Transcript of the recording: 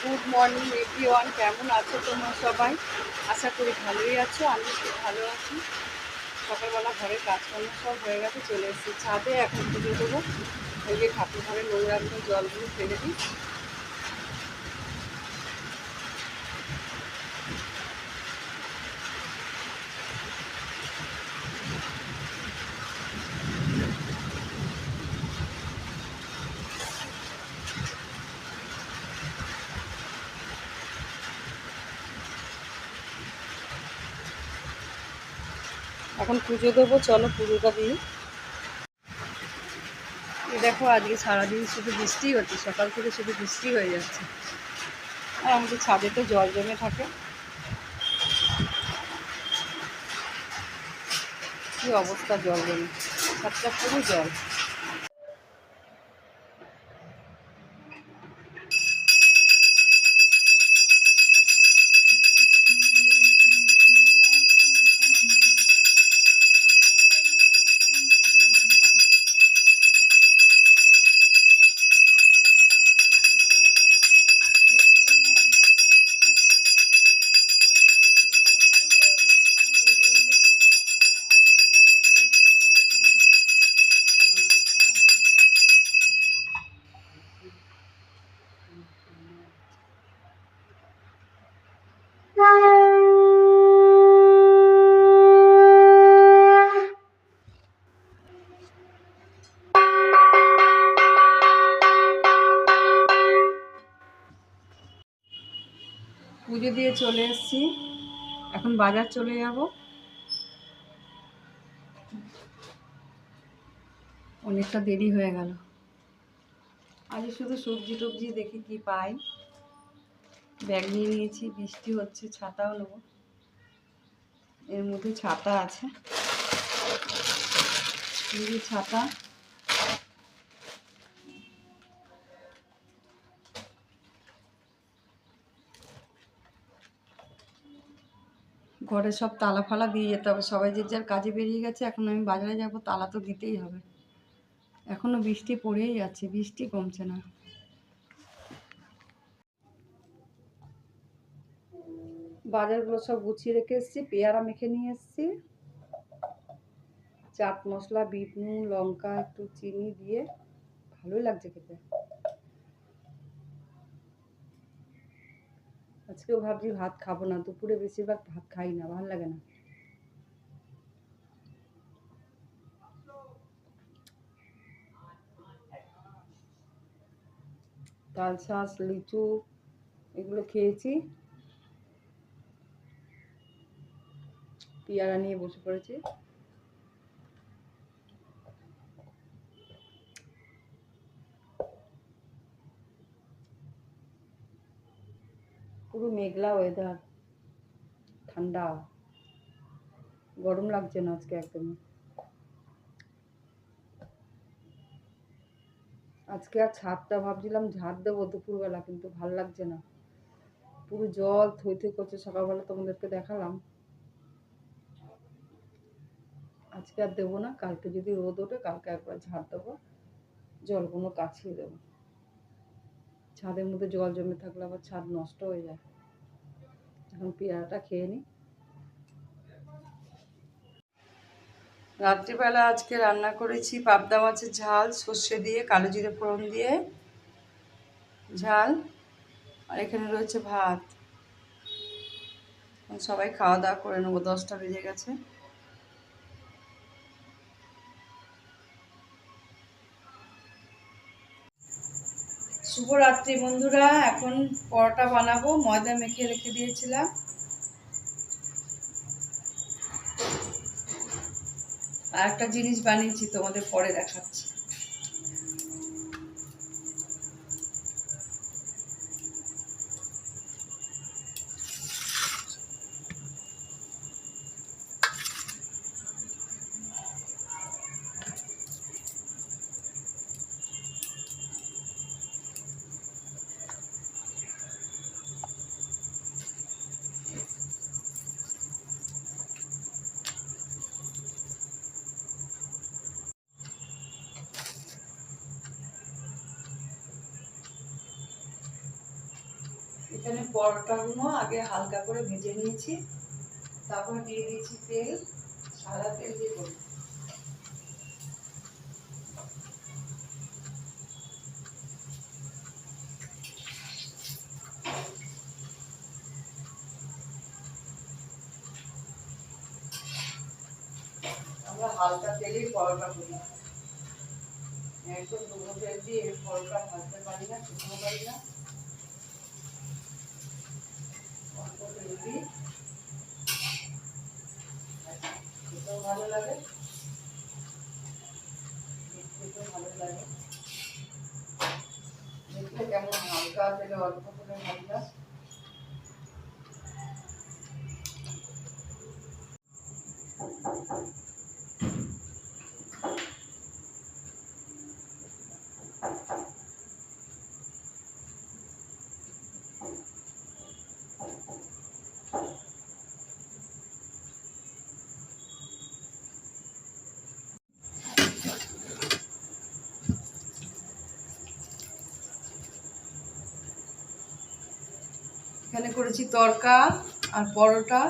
Good morning everyone, কেমন আছো তোমরা সবাই? আশা করি ভালোই আছো। আমি খুব ভালো আছি। সকালবেলা ঘরের কাজকর্ম সব হয়ে গেছে, চলে এসেছি ছাদে। এখন পুজো দেবো। ওই যে ঠাকুর ঘরে নোংরাগুলো জলগুলো ফেলে দিই। এখন পুজো দেবো, চলো পুজোটা দিই। দেখো আজকে সারাদিন শুধু বৃষ্টি হচ্ছে, সকাল থেকে শুধু বৃষ্টি হয়ে যাচ্ছে। আর আমাদের ছাদে তো জল জমে থাকে। কী অবস্থা জল জমে, ছাদটা পুরো জল। পুজো দিয়ে চলে এসেছি, এখন বাজার চলে যাব। অনেকটা দেরি হয়ে গেল। আজ শুধু সবজি টবজি দেখি কি পাই। ব্যাগ নিয়ে নিয়েছি, বৃষ্টি হচ্ছে, ছাতাও নেবো। এর মধ্যে ছাতা আছে, এই ছাতা। ঘরে সব তালা ফালা দিয়ে যেতে হবে, সবাই যে যার কাজে বেরিয়ে গেছে। এখন আমি বাজারে যাব, তালা তো দিতেই হবে। এখনো বৃষ্টি পড়েই যাচ্ছে, বৃষ্টি কমছে না। বাজারগুলো সব গুছিয়ে রেখে এসেছি, পেয়ারা মেখে নিয়ে এসেছি। চাট মশলা, বিট নুন, লঙ্কা, একটু চিনি দিয়ে ভালোই লাগছে খেতে। আজকেও ভাবছি ভাত খাবো না, দুপুরে বেশিরভাগ ভাত খাই না, ভালো লাগে না। তালশাঁস, লিচু এগুলো খেয়েছি। পেয়ারা নিয়ে বসে পড়েছি। পুরো মেঘলা ওয়েদার, ঠান্ডা, গরম লাগছে না আজকে একদমই। আজকে আর ছাদটা ভাবছিলাম ঝাড় দেবো দুপুরবেলা, কিন্তু ভাল লাগছে না। পুরো জল থই থই করছে, সকালবেলা তোমাদেরকে দেখালাম। আজকে আর দেবো না, কালকে যদি রোদ ওঠে কালকে একবার ঝাড় দেবো, জলগুলো কাছিয়ে দেবো। ছাদের মধ্যে জল জমে থাকলে আবার ছাদ নষ্ট হয়ে যায়। এখন পেয়ারাটা খেয়ে নিই। রাত্রিবেলা আজকে রান্না করেছি পাবদা মাছের ঝাল, সর্ষে দিয়ে, কালো জিরে ফোড়ন দিয়ে ঝাল। আর এখানে রয়েছে ভাত। সবাই খাওয়া দাওয়া করে নেবো, 10টা বেজে গেছে। শুভরাত্রি বন্ধুরা। এখন পরোটা বানাবো, ময়দা মেখে রেখে দিয়েছিলাম। আর একটা জিনিস বানিয়েছি, তোমাদের পরে দেখাচ্ছি। এখানে পরোটাগুলো আগে হালকা করে ভেজে নিয়েছি, তারপর দিয়ে দিয়েছি তেল, সাদা তেল দিয়ে করব। আমরা হালকা তেলেই পরোটা করি, একদম ডুবো তেল দিয়ে পরোটা ভাজতে পারি না, শুকনো পারি না। অল্প তেল দিই, খেতেও ভালো লাগে, খেতেও ভালো লাগে। দেখতে কেমন হালকা তেলে অল্প করে ভাজা। এখানে করেছি তড়কা আর পরোটা।